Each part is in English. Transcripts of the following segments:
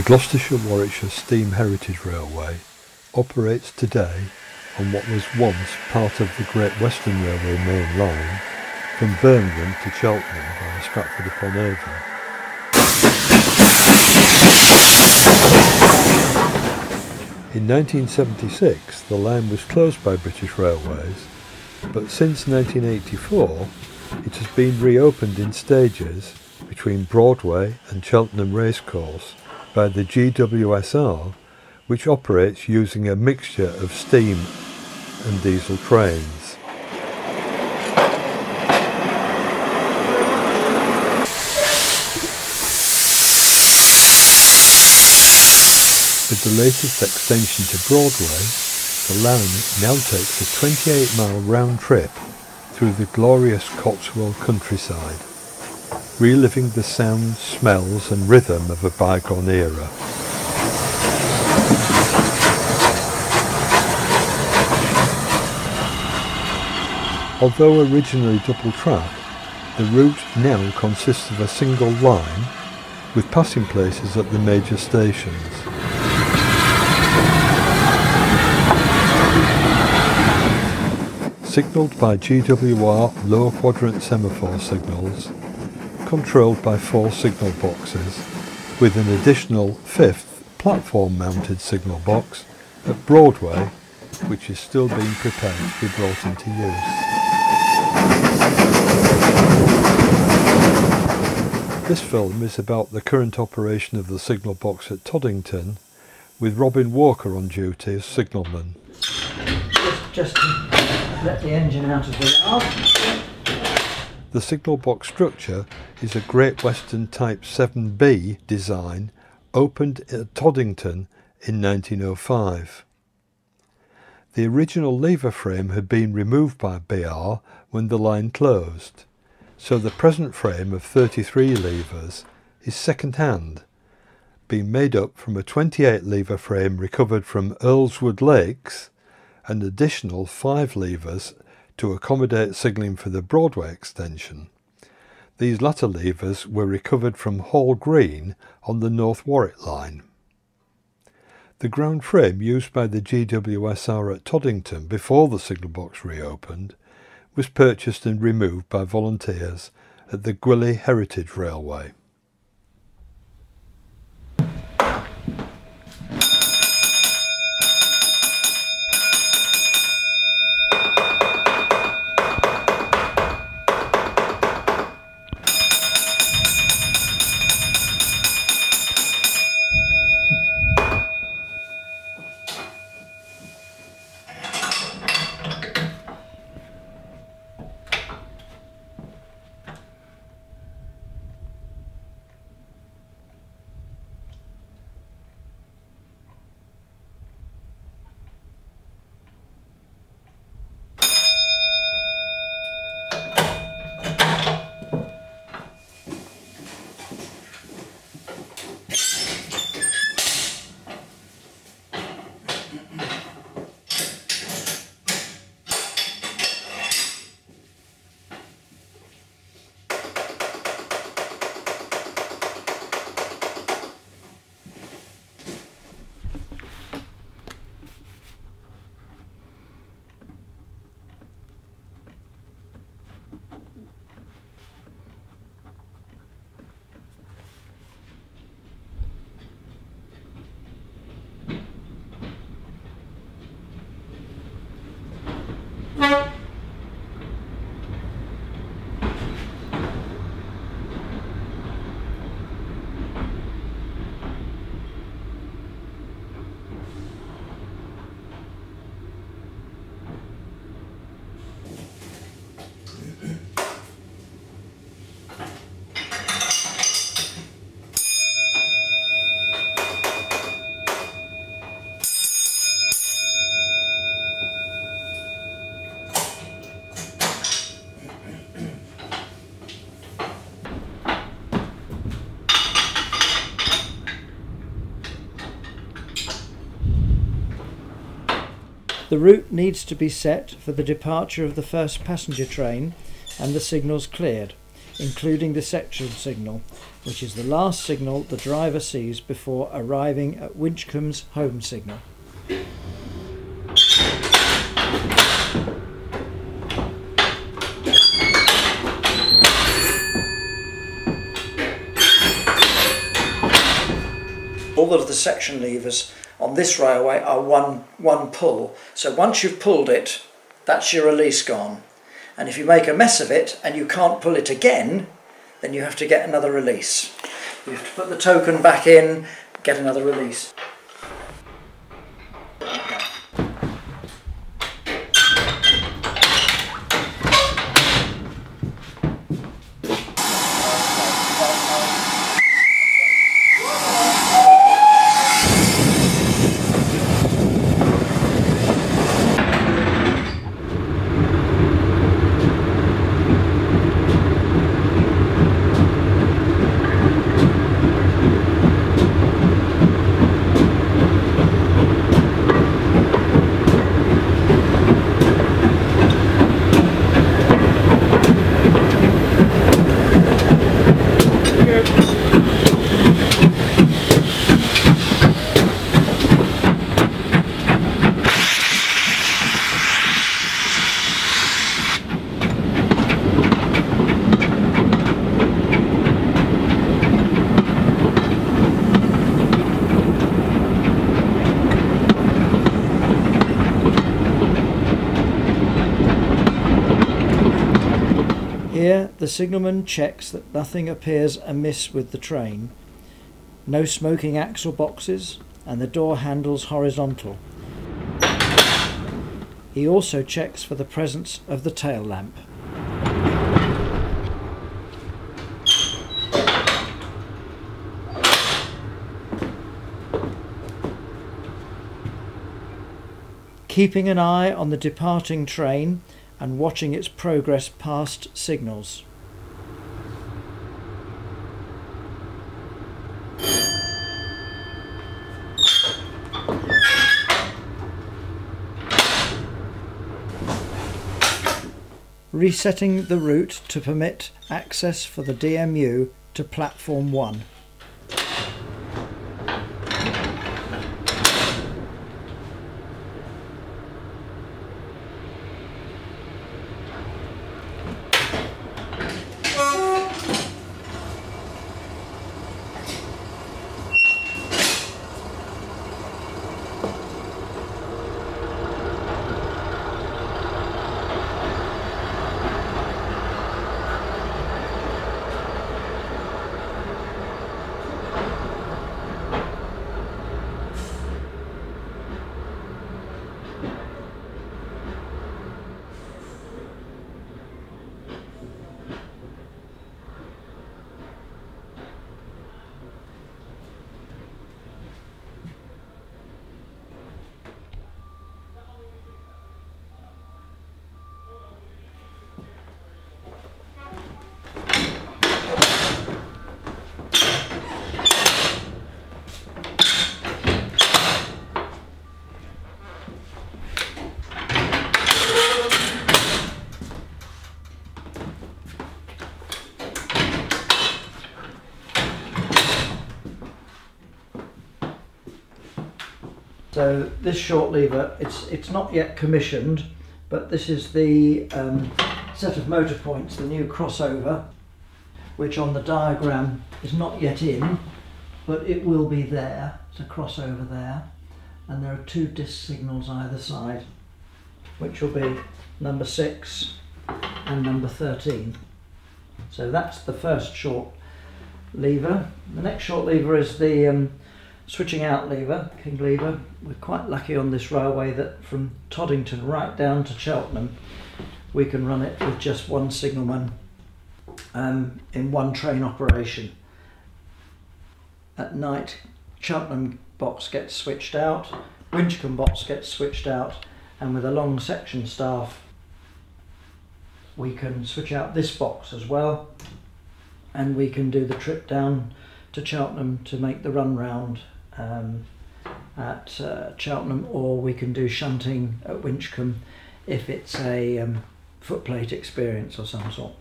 The Gloucestershire-Warwickshire Steam Heritage Railway operates today on what was once part of the Great Western Railway main line from Birmingham to Cheltenham via Stratford-upon-Avon. In 1976 the line was closed by British Railways, but since 1984 it has been reopened in stages between Broadway and Cheltenham Racecourse by the GWSR, which operates using a mixture of steam and diesel trains. With the latest extension to Broadway, the line now takes a 28-mile round trip through the glorious Cotswold countryside, reliving the sounds, smells and rhythm of a bygone era. Although originally double track, the route now consists of a single line with passing places at the major stations. Signalled by GWR lower quadrant semaphore signals, controlled by 4 signal boxes, with an additional 5th platform-mounted signal box at Broadway, which is still being prepared to be brought into use. This film is about the current operation of the signal box at Toddington, with Robin Walker on duty as signalman. Just to let the engine out of the yard. The signal box structure is a Great Western Type 7B design opened at Toddington in 1905. The original lever frame had been removed by BR when the line closed, so the present frame of 33 levers is second-hand, being made up from a 28 lever frame recovered from Earlswood Lakes, and additional 5 levers to accommodate signalling for the Broadway extension. These latter levers were recovered from Hall Green on the North Warwick line. The ground frame used by the GWSR at Toddington before the signal box reopened was purchased and removed by volunteers at the Gwilly Heritage Railway. The route needs to be set for the departure of the first passenger train and the signals cleared. including the section signal, which is the last signal the driver sees before arriving at Winchcombe's home signal. All of the section levers on this railway are one pull. So once you've pulled it, that's your release gone. And if you make a mess of it and you can't pull it again, then you have to get another release. You have to put the token back in, get another release. Here the signalman checks that nothing appears amiss with the train, no smoking axle boxes, and the door handles horizontal. He also checks for the presence of the tail lamp. Keeping an eye on the departing train and watching its progress past signals. Resetting the route to permit access for the DMU to platform 1. So this short lever, it's not yet commissioned, but this is the set of motor points, the new crossover, which on the diagram is not yet in, but it will be there. It's a crossover there, and there are 2 disc signals either side, which will be number 6 and number 13. So that's the first short lever. The next short lever is the switching out lever, king lever. We're quite lucky on this railway that from Toddington right down to Cheltenham we can run it with just one signalman in one train operation. At night, Cheltenham box gets switched out, Winchcombe box gets switched out, and with a long section staff we can switch out this box as well, and we can do the trip down to Cheltenham to make the run round at Cheltenham, or we can do shunting at Winchcombe if it's a footplate experience or some sort.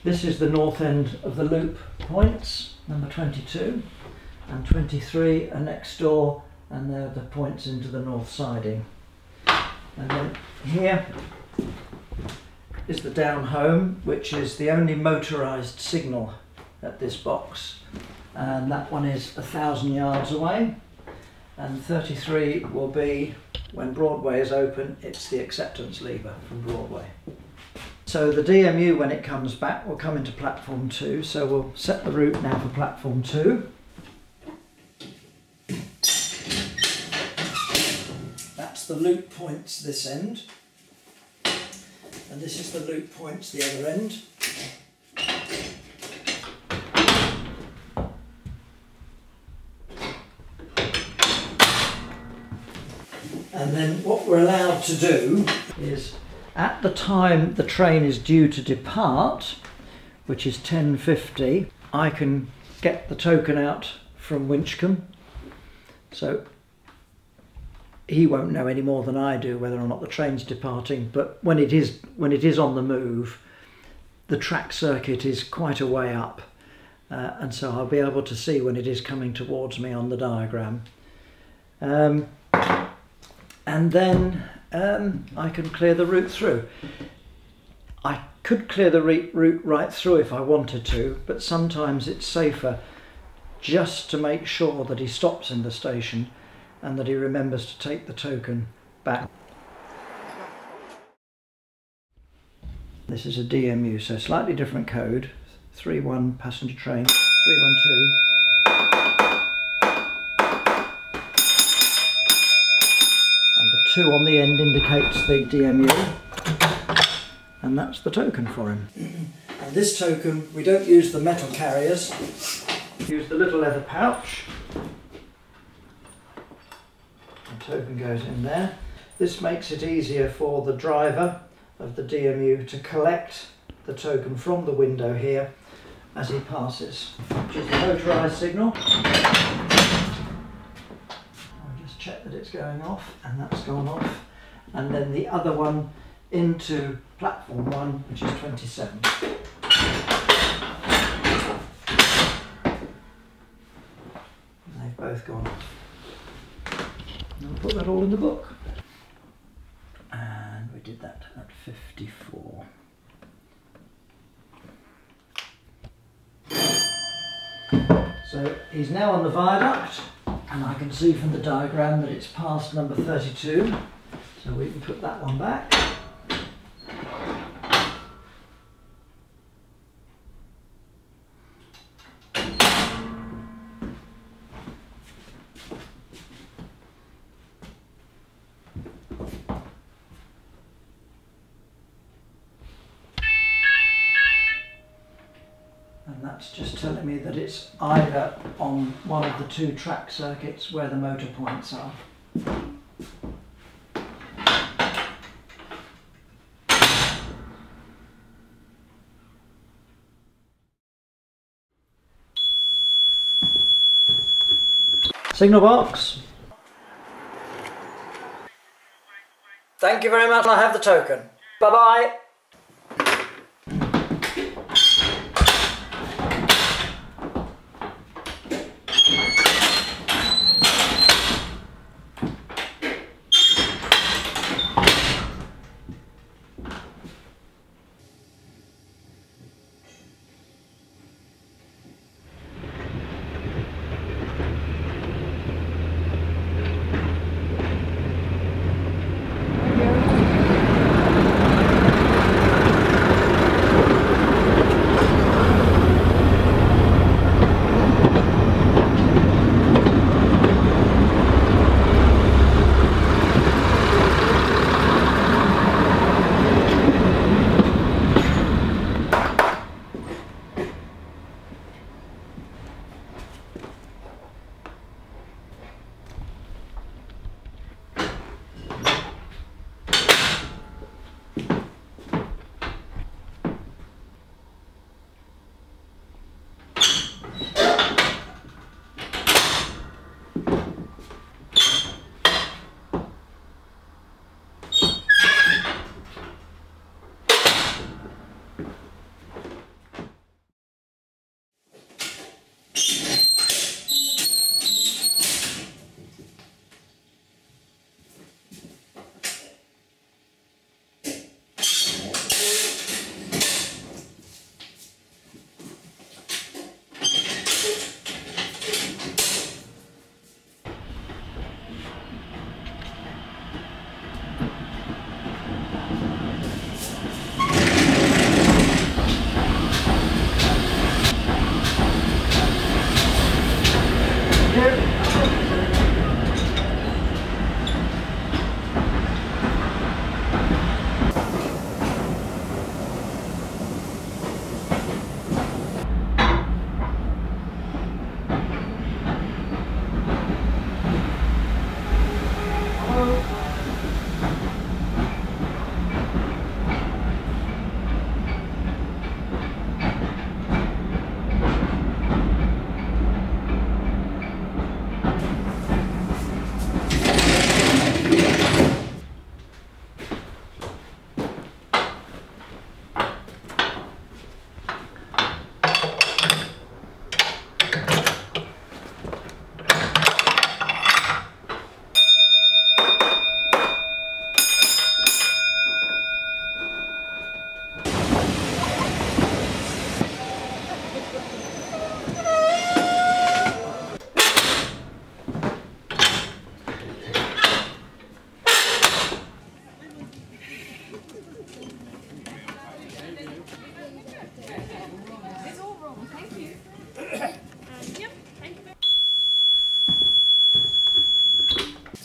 This is the north end of the loop points, number 22 and 23 are next door, and they're the points into the north siding. And then here is the down home, which is the only motorised signal at this box, and that one is 1,000 yards away. And 33 will be, when Broadway is open, it's the acceptance lever from Broadway. So the DMU, when it comes back, will come into platform 2, so we'll set the route now for platform 2. That's the loop points this end, and this is the loop points the other end. And then what we're allowed to do is, at the time the train is due to depart, which is 10:50, I can get the token out from Winchcombe. So he won't know any more than I do whether or not the train's departing, but when it is on the move, the track circuit is quite a way up, and so I'll be able to see when it is coming towards me on the diagram. And then I can clear the route through. I could clear the route right through if I wanted to, but sometimes it's safer just to make sure that he stops in the station and that he remembers to take the token back. This is a DMU, so slightly different code. 31 passenger train, 312. And the 2 on the end indicates the DMU, and that's the token for him. And this token, we don't use the metal carriers, we use the little leather pouch. The token goes in there. This makes it easier for the driver of the DMU to collect the token from the window here as he passes, which is the motorised signal. Check that it's going off, and that's gone off, and then the other one into platform 1, which is 27. And they've both gone off. And I'll put that all in the book. And we did that at 54. So he's now on the viaduct, and I can see from the diagram that it's past number 32, so we can put that one back. And that's just telling me that it's either on one of the 2 track circuits where the motor points are. Signal box. Thank you very much. I have the token. Bye-bye.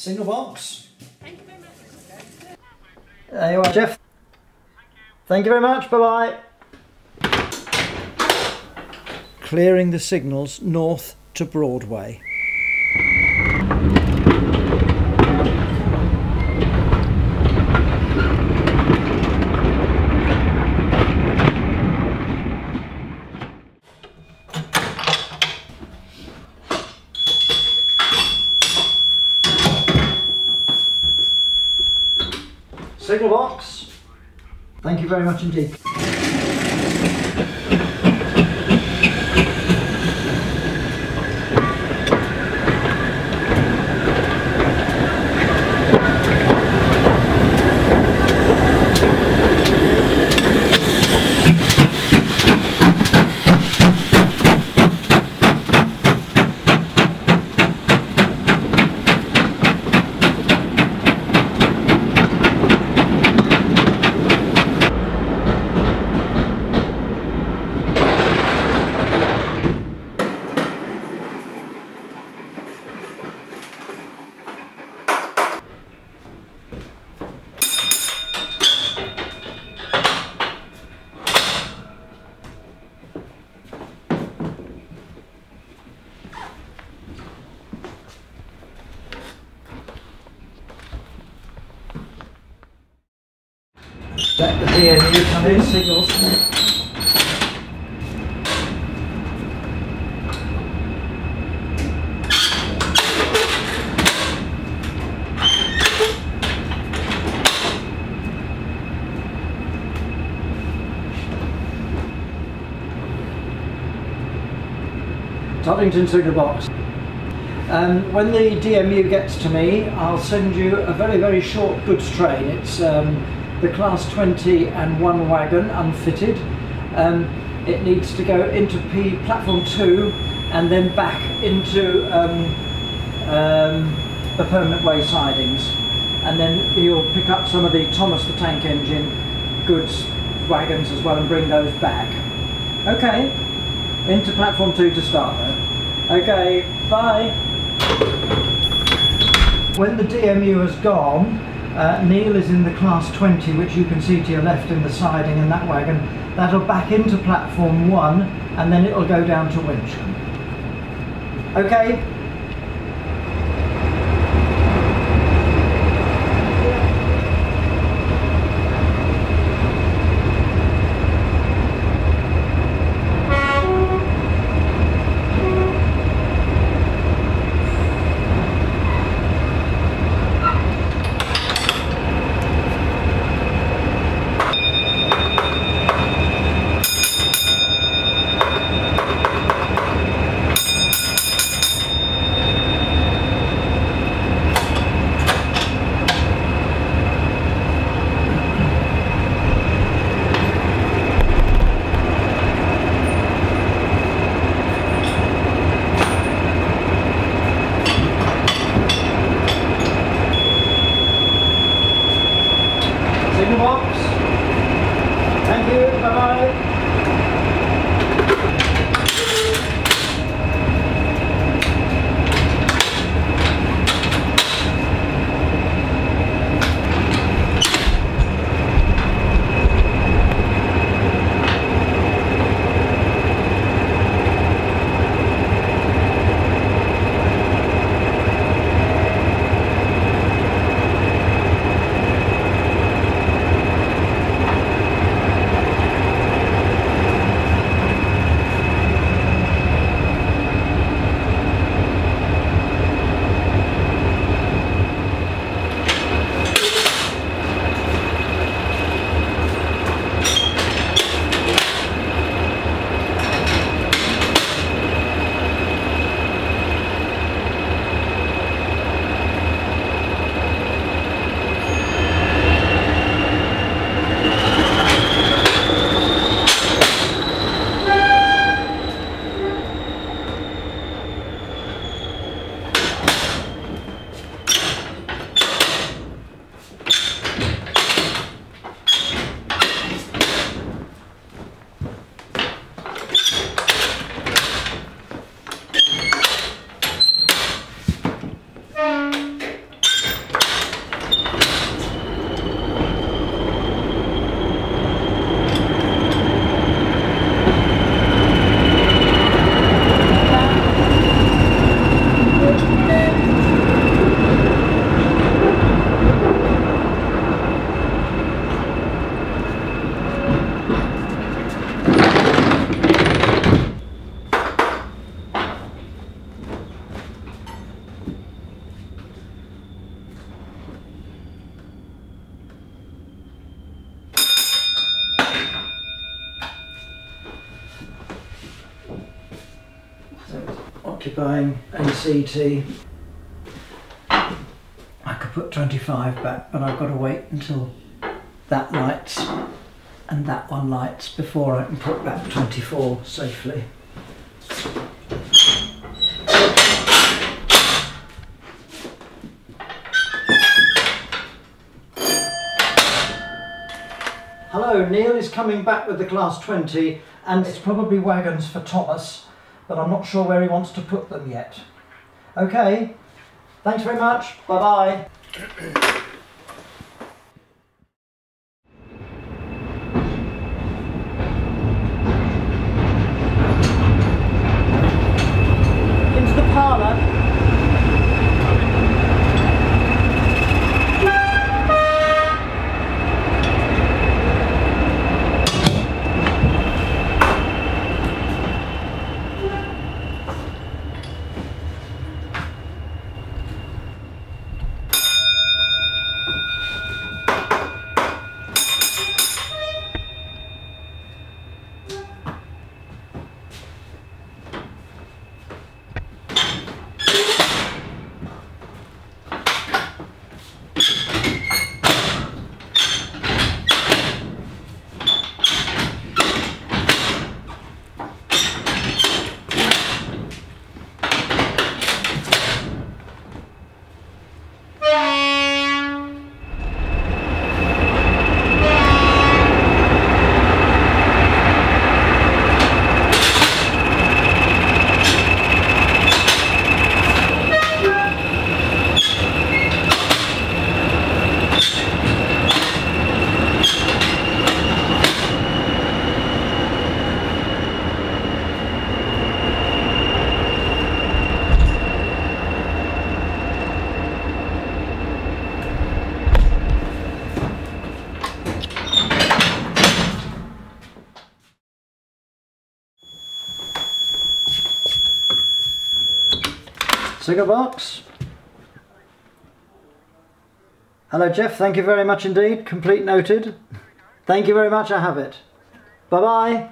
Signal box. Thank you very much. There you are, Jeff. Thank you very much. Bye bye. Clearing the signals north to Broadway. Signal box. Thank you very much indeed. Let the DMU come in, signals. Toddington Signal Box. When the DMU gets to me, I'll send you a very, very short goods train. It's the class 20 and 1 wagon, unfitted. It needs to go into platform 2 and then back into the permanent way sidings. And then you'll pick up some of the Thomas the Tank Engine goods wagons as well and bring those back. Okay, into platform 2 to start though. Okay, bye. When the DMU has gone, Neil is in the class 20, which you can see to your left in the siding in that wagon. That'll back into platform 1 and then it'll go down to Winchcombe. Okay? occupying ACT. I could put 25 back, but I've got to wait until that lights and that one lights before I can put back 24 safely. Hello, Neil is coming back with the Class 20 and it's probably wagons for Thomas, but I'm not sure where he wants to put them yet. Okay, thanks very much, bye-bye. Into the parlour. Signal box. Hello Jeff, thank you very much indeed. Complete noted. Thank you very much, I have it. Bye bye.